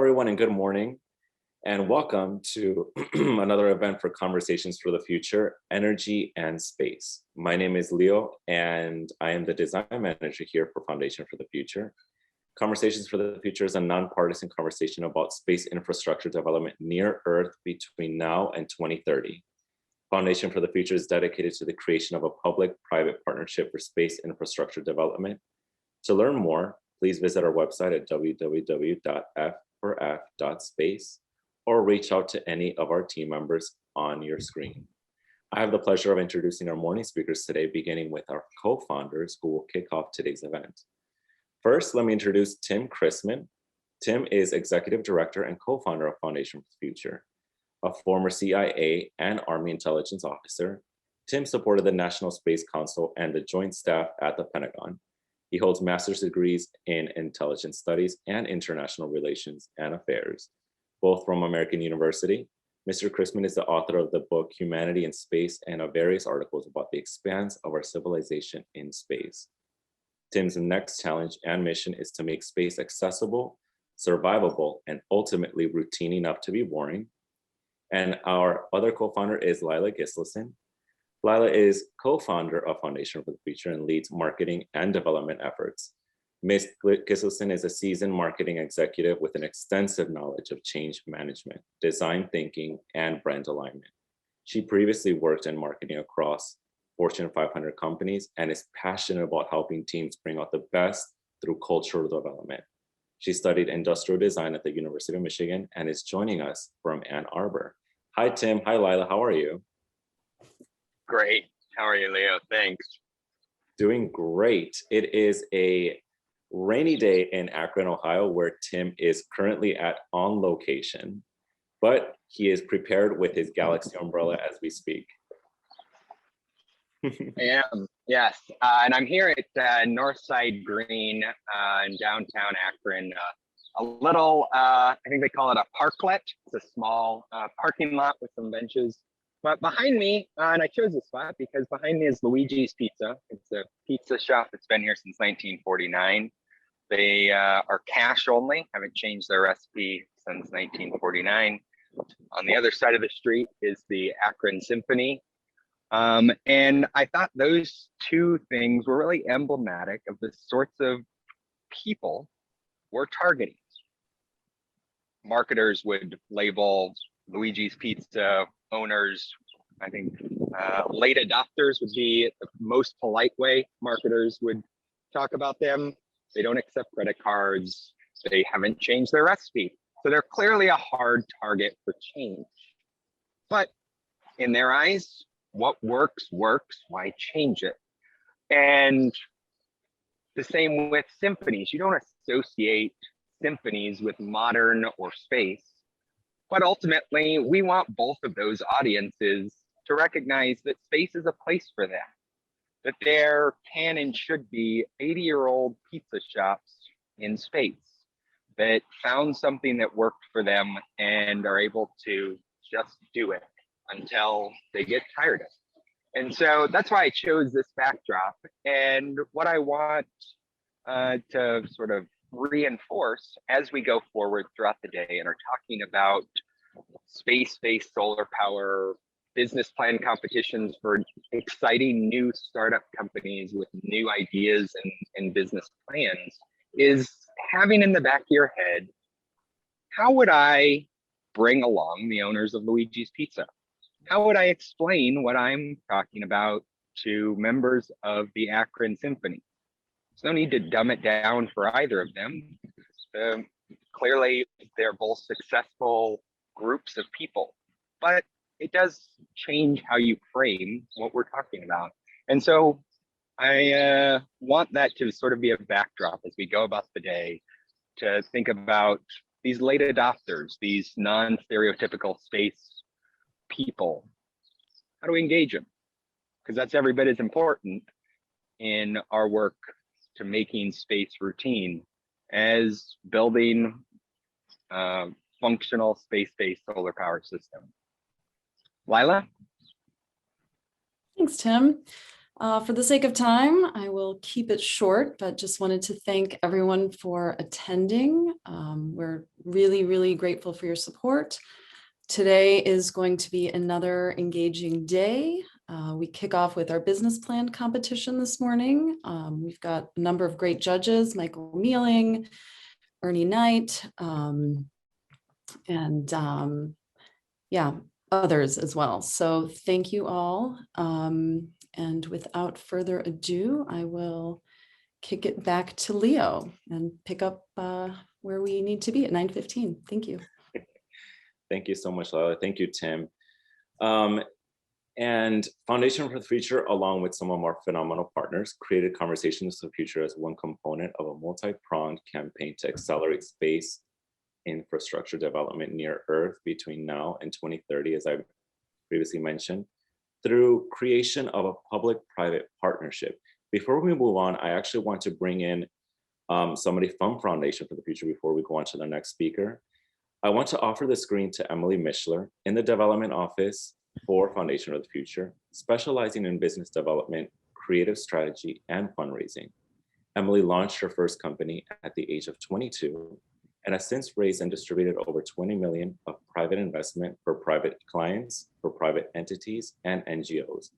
everyone, and good morning, and welcome to another event for Conversations for the Future, Energy and Space. My name is Leo, and I am the design manager here for Foundation for the Future. Conversations for the Future is a nonpartisan conversation about space infrastructure development near Earth between now and 2030. Foundation for the Future is dedicated to the creation of a public-private partnership for space infrastructure development. To learn more, please visit our website at www.f4f.space or reach out to any of our team members on your screen. I have the pleasure of introducing our morning speakers today, beginning with our co-founders who will kick off today's event. First, let me introduce Tim Chrisman. Tim is Executive Director and co-founder of Foundation for the Future. A former CIA and Army intelligence officer, Tim supported the National Space Council and the Joint Staff at the Pentagon. He holds master's degrees in intelligence studies and international relations and affairs, both from American University. Mr. Chrisman is the author of the book Humanity in Space and of various articles about the expanse of our civilization in space. Tim's next challenge and mission is to make space accessible, survivable, and ultimately routine enough to be boring. And our other co-founder is Lila Gislason. Lila is co-founder of Foundation for the Future and leads marketing and development efforts. Ms. Gislason is a seasoned marketing executive with an extensive knowledge of change management, design thinking, and brand alignment. She previously worked in marketing across Fortune 500 companies and is passionate about helping teams bring out the best through cultural development. She studied industrial design at the University of Michigan and is joining us from Ann Arbor. Hi, Tim. Hi, Lila. How are you? Great. How are you, Leo? Thanks. Doing great. It is a rainy day in Akron, Ohio, where Tim is currently on location, but he is prepared with his Galaxy umbrella as we speak. I am, yes. And I'm here at Northside Green in downtown Akron. A little, I think they call it a parklet. It's a small parking lot with some benches. But behind me, and I chose this spot because behind me is Luigi's Pizza. It's a pizza shop that's been here since 1949. They are cash only, haven't changed their recipe since 1949. On the other side of the street is the Akron Symphony. And I thought those two things were really emblematic of the sorts of people we're targeting. Marketers would label Luigi's Pizza owners, I think late adopters would be the most polite way marketers would talk about them. They don't accept credit cards. They haven't changed their recipe. So they're clearly a hard target for change. But in their eyes, what works, works. Why change it? And the same with symphonies. You don't associate symphonies with modern or space. But ultimately, we want both of those audiences to recognize that space is a place for them, that there can and should be 80-year-old pizza shops in space that found something that worked for them and are able to just do it until they get tired of it. And so that's why I chose this backdrop. And what I want to sort of reinforce as we go forward throughout the day and are talking about space-based solar power, business plan competitions for exciting new startup companies with new ideas and business plans, is having in the back of your head, how would I bring along the owners of Luigi's Pizza? How would I explain what I'm talking about to members of the Akron Symphony? There's no need to dumb it down for either of them. Clearly, they're both successful groups of people, but it does change how you frame what we're talking about. And so I want that to sort of be a backdrop as we go about the day to think about these late adopters, these non-stereotypical space people. How do we engage them? Because that's every bit as important in our work to making space routine as building a functional space-based solar power system. Lila? Thanks, Tim. For the sake of time, I will keep it short, but just wanted to thank everyone for attending. We're really, really grateful for your support. Today is going to be another engaging day. We kick off with our business plan competition this morning. We've got a number of great judges, Michael Mealing, Ernie Knight, and yeah, others as well. So thank you all. And without further ado, I will kick it back to Leo and pick up where we need to be at 9:15. Thank you. Thank you so much, Lila. Thank you, Tim. And Foundation for the Future, along with some of our phenomenal partners, created Conversations for the Future as one component of a multi-pronged campaign to accelerate space infrastructure development near Earth between now and 2030, as I previously mentioned, through creation of a public-private partnership. Before we move on, I actually want to bring in somebody from Foundation for the Future before we go on to the next speaker. I want to offer the screen to Emily Mishler in the Development Office for Foundation for the Future, specializing in business development, creative strategy, and fundraising. Emily launched her first company at the age of 22 and has since raised and distributed over 20 million of private investment for private clients, for private entities, and NGOs.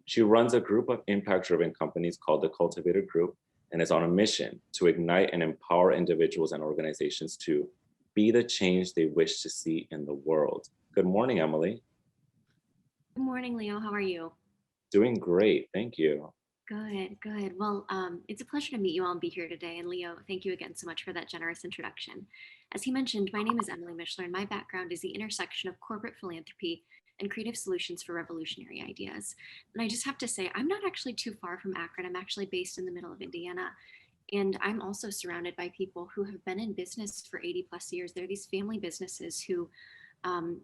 She runs a group of impact-driven companies called the Cultivator Group and is on a mission to ignite and empower individuals and organizations to be the change they wish to see in the world. Good morning, Emily. Good morning, Leo. How are you? Doing great, thank you. Good, good. Well, it's a pleasure to meet you all and be here today. And Leo, thank you again so much for that generous introduction. As he mentioned, my name is Emily Mishler, and my background is the intersection of corporate philanthropy and creative solutions for revolutionary ideas. And I just have to say, I'm not actually too far from Akron. I'm actually based in the middle of Indiana. And I'm also surrounded by people who have been in business for 80 plus years. They're these family businesses who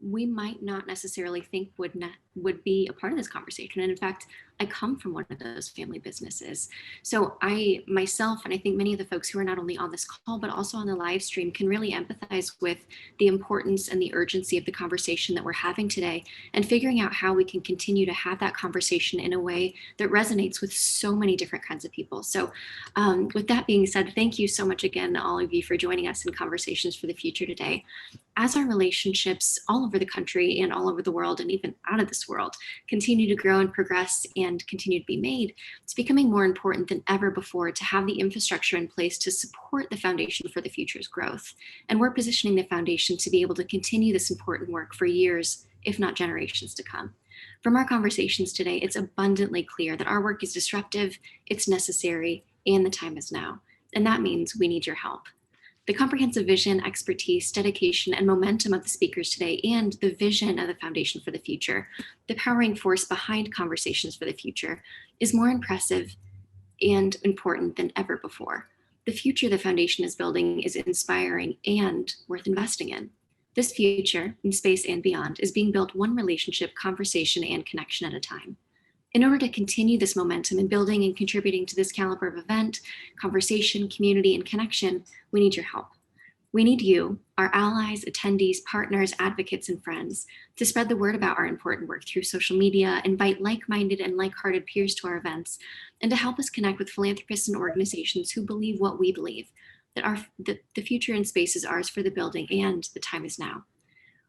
we might not necessarily think would be a part of this conversation. And in fact, I come from one of those family businesses. So I myself, and I think many of the folks who are not only on this call, but also on the live stream, can really empathize with the importance and the urgency of the conversation that we're having today, and figuring out how we can continue to have that conversation in a way that resonates with so many different kinds of people. So with that being said, thank you so much again, all of you, for joining us in Conversations for the Future today. As our relationships all over the country and all over the world, and even out of this world, continue to grow and progress and continue to be made, it's becoming more important than ever before to have the infrastructure in place to support the Foundation for the Future's growth. And we're positioning the Foundation to be able to continue this important work for years, if not generations to come. From our conversations today, it's abundantly clear that our work is disruptive, it's necessary, and the time is now. And that means we need your help. The comprehensive vision, expertise, dedication, and momentum of the speakers today, and the vision of the Foundation for the Future, the powering force behind Conversations for the Future, is more impressive and important than ever before. The future the Foundation is building is inspiring and worth investing in. This future, in space and beyond, is being built one relationship, conversation, and connection at a time. In order to continue this momentum in building and contributing to this caliber of event, conversation, community, and connection, we need your help. We need you, our allies, attendees, partners, advocates, and friends, to spread the word about our important work through social media, invite like-minded and like-hearted peers to our events, and to help us connect with philanthropists and organizations who believe what we believe, that the future in space is ours for the building, and the time is now.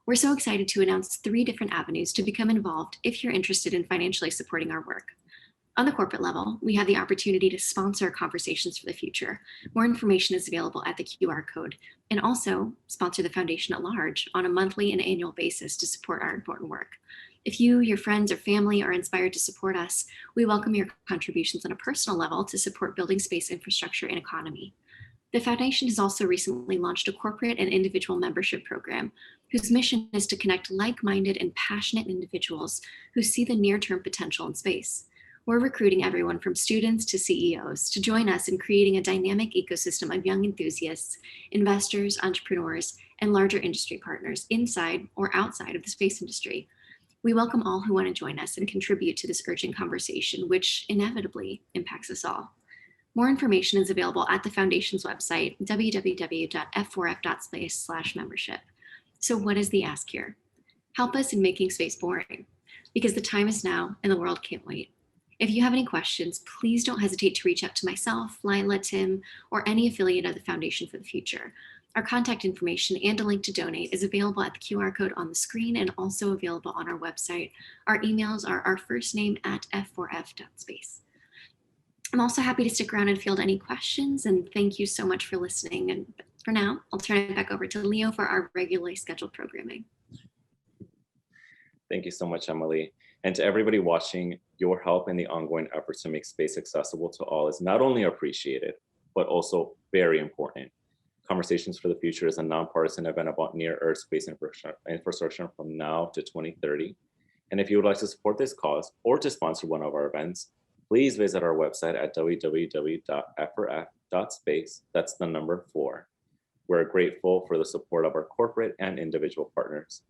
We're so excited to announce 3 different avenues to become involved if you're interested in financially supporting our work. On the corporate level, we have the opportunity to sponsor Conversations for the Future. More information is available at the QR code, and also sponsor the Foundation at large on a monthly and annual basis to support our important work. If you, your friends, or family are inspired to support us, we welcome your contributions on a personal level to support building space infrastructure and economy. The Foundation has also recently launched a corporate and individual membership program whose mission is to connect like-minded and passionate individuals who see the near-term potential in space. We're recruiting everyone from students to CEOs to join us in creating a dynamic ecosystem of young enthusiasts, investors, entrepreneurs, and larger industry partners inside or outside of the space industry. We welcome all who want to join us and contribute to this urgent conversation, which inevitably impacts us all. More information is available at the Foundation's website, www.f4f.space/membership. So what is the ask here? Help us in making space boring, because the time is now and the world can't wait. If you have any questions, please don't hesitate to reach out to myself, Lila, Tim, or any affiliate of the Foundation for the Future. Our contact information and a link to donate is available at the QR code on the screen and also available on our website. Our emails are our first name at f4f.space. I'm also happy to stick around and field any questions, and thank you so much for listening. And for now, I'll turn it back over to Leo for our regularly scheduled programming. Thank you so much, Emily. And to everybody watching, your help in the ongoing efforts to make space accessible to all is not only appreciated, but also very important. Conversations for the Future is a nonpartisan event about near-Earth space infrastructure from now to 2030. And if you would like to support this cause or to sponsor one of our events, please visit our website at www.f4f.space. That's the number 4. We're grateful for the support of our corporate and individual partners.